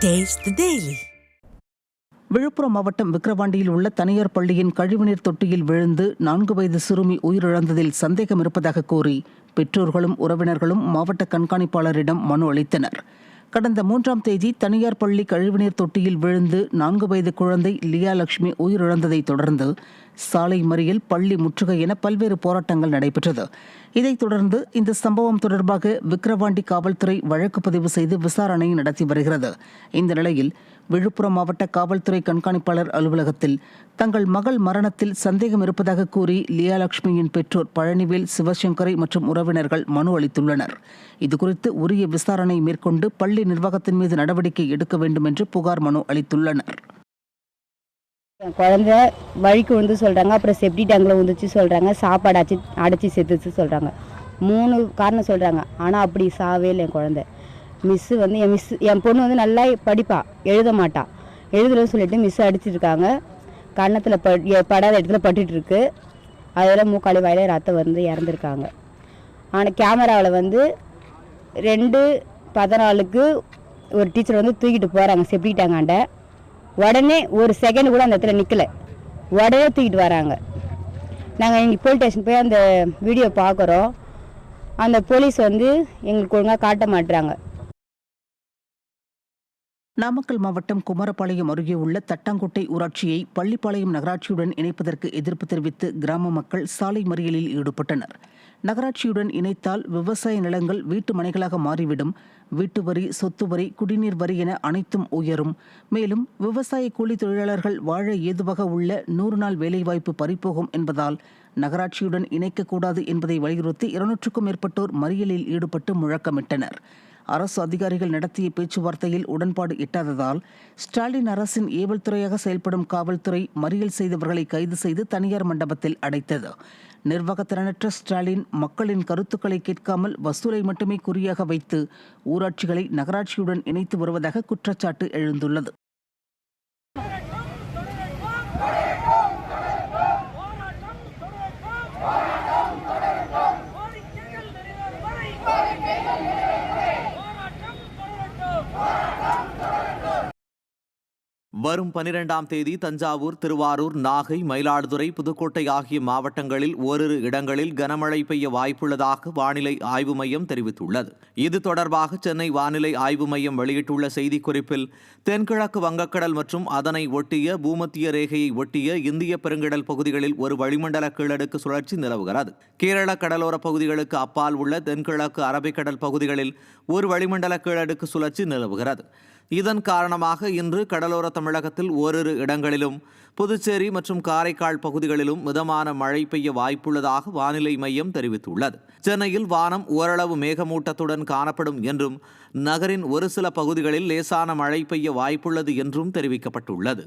Taste the Daily. Villupuram மாவட்டம் விக்கிரவாண்டியில் உள்ள தனியார் பள்ளியின் கழிவுநீர் தொட்டியில் விழுந்து 4 வயது சிறுமி உயிரிழந்ததில் சந்தேகம் இருப்பதாக கூறி பெற்றோர்களும் உறவினர்களும் மாவட்ட கண்காணிப்பாளரிடம் மனு அளித்தனர். கடந்த 3ஆம் தேதி தனியார் பள்ளி கழிவுநீர் தொட்டியில் விழுந்து 4 வயது குழந்தை லியா லட்சுமி உயிரிழந்ததை தொடர்ந்து சாலை மறியல், பள்ளி முற்றுகை என பல்வேறு போராட்டங்கள் நடைபெற்றது. இதைத் தொடர்ந்து இந்த சம்பவம் தொடர்பாக விக்கிரவாண்டி காவல்துறை வழக்கு பதிவு செய்து விசாரணை நடத்தி வருகிறது. இந்த நிலையில் விழுப்புரம் மாவட்ட காவல்துறை கண்காணிப்பாளர் அலுவலகத்தில் தங்கள் மகள் மரணத்தில் சந்தேகம் இருப்பதாக கூறி லியா லட்சுமியின் பெற்றோர் பழனிவேல், சிவசங்கரை மற்றும் உறவினர்கள் மனு அளித்துள்ளனர். இதுகுறித்து உரிய விசாரணை மேற்கொண்டு பள்ளி நிர்வாகத்தின் மீது நடவடிக்கை எடுக்க வேண்டும் என்று புகார் மனு அளித்துள்ளனர். குழந்தை வழிக்கு வந்து சொல்கிறாங்க, அப்புறம் செப்டி டேங்கில் வந்துச்சு சொல்கிறாங்க, சாப்பாடு அடைச்சி செத்துச்சு சொல்கிறாங்க. 3 காரணம் சொல்கிறாங்க. ஆனால் அப்படி சாவே இல்லை என் குழந்தை. மிஸ்ஸு வந்து என் பொண்ணு வந்து நல்லா படிப்பா, எழுத மாட்டா. எழுதலன்னு சொல்லிட்டு மிஸ்ஸு அடிச்சிருக்காங்க. கன்னத்தில் படாத இடத்துல பட்டுருக்கு. அதில் மூக்காளி வாயில ரத்தம் வந்து இறந்துருக்காங்க. ஆனால் கேமராவில் வந்து 2:14 ஒரு டீச்சர் வந்து தூக்கிட்டு போகிறாங்க செப்டி டேங்காண்ட. உடனே ஒரு செகண்ட் கூட அந்த இடத்துல நிற்கலை, உடனே தூக்கிட்டு வராங்க. நாங்கள் இங்கே போலீஸ் ஸ்டேஷன் போய் அந்த வீடியோ பார்க்குறோம். அந்த போலீஸ் வந்து எங்களுக்கு ஒழுங்காக காட்ட மாட்டுறாங்க. நாமக்கல் மாவட்டம் குமாரபாளையம் அருகே உள்ள தட்டாங்குட்டை ஊராட்சியை பள்ளிப்பாளையம் நகராட்சியுடன் இணைப்பதற்கு எதிர்ப்பு தெரிவித்து கிராம மக்கள் சாலை மறியலில் ஈடுபட்டனர். நகராட்சியுடன் இணைத்தால் விவசாய நிலங்கள் வீட்டு மனைகளாக மாறிவிடும், வீட்டு வரி, சொத்து வரி, குடிநீர் வரி என அனைத்தும் உயரும். மேலும் விவசாய கூலி தொழிலாளர்கள் வாழ ஏதுவாக உள்ள 100 நாள் வேலைவாய்ப்பு பறிபோகும் என்பதால் நகராட்சியுடன் இணைக்கக்கூடாது என்பதை வலியுறுத்தி 200க்கும் மேற்பட்டோர் மறியலில் ஈடுபட்டு முழக்கமிட்டனர். அரசு அதிகாரிகள் நடத்திய பேச்சுவார்த்தையில் உடன்பாடு எட்டாததால் ஸ்டாலின் அரசின் ஏவல் துறையாக செயல்படும் காவல்துறை மறியல் செய்தவர்களை கைது செய்து தனியார் மண்டபத்தில் அடைத்தது. நிர்வாகத்திறனற்ற ஸ்டாலின் மக்களின் கருத்துக்களை கேட்காமல் வசூலை மட்டுமே குறியாக வைத்து ஊராட்சிகளை நகராட்சியுடன் இணைத்து வருவதாக குற்றச்சாட்டு எழுந்துள்ளது. வரும் 12ஆம் தேதி தஞ்சாவூர், திருவாரூர், நாகை, மயிலாடுதுறை, புதுக்கோட்டை ஆகிய மாவட்டங்களில் ஓரிரு இடங்களில் கனமழை பெய்ய வாய்ப்புள்ளதாக வானிலை ஆய்வு மையம் தெரிவித்துள்ளது. இது தொடர்பாக சென்னை வானிலை ஆய்வு மையம் வெளியிட்டுள்ள செய்திக்குறிப்பில், தென்கிழக்கு வங்கக்கடல் மற்றும் அதனை ஒட்டிய பூமத்திய ரேகையை ஒட்டிய இந்திய பெருங்கடல் பகுதிகளில் ஒரு வளிமண்டல கீழடுக்கு சுழற்சி நிலவுகிறது. கேரள கடலோர பகுதிகளுக்கு அப்பால் உள்ள தென்கிழக்கு அரபிக்கடல் பகுதிகளில் ஒரு வளிமண்டல கீழடுக்கு சுழற்சி நிலவுகிறது. இதன் காரணமாக இன்று கடலோர தமிழகத்தில் ஓரிரு இடங்களிலும், புதுச்சேரி மற்றும் காரைக்கால் பகுதிகளிலும் மிதமான மழை பெய்ய வாய்ப்புள்ளதாக வானிலை மையம் தெரிவித்துள்ளது. சென்னையில் வானம் ஓரளவு மேகமூட்டத்துடன் காணப்படும் என்றும், நகரின் ஒரு சில பகுதிகளில் லேசான மழை பெய்ய வாய்ப்புள்ளது என்றும் தெரிவிக்கப்பட்டுள்ளது.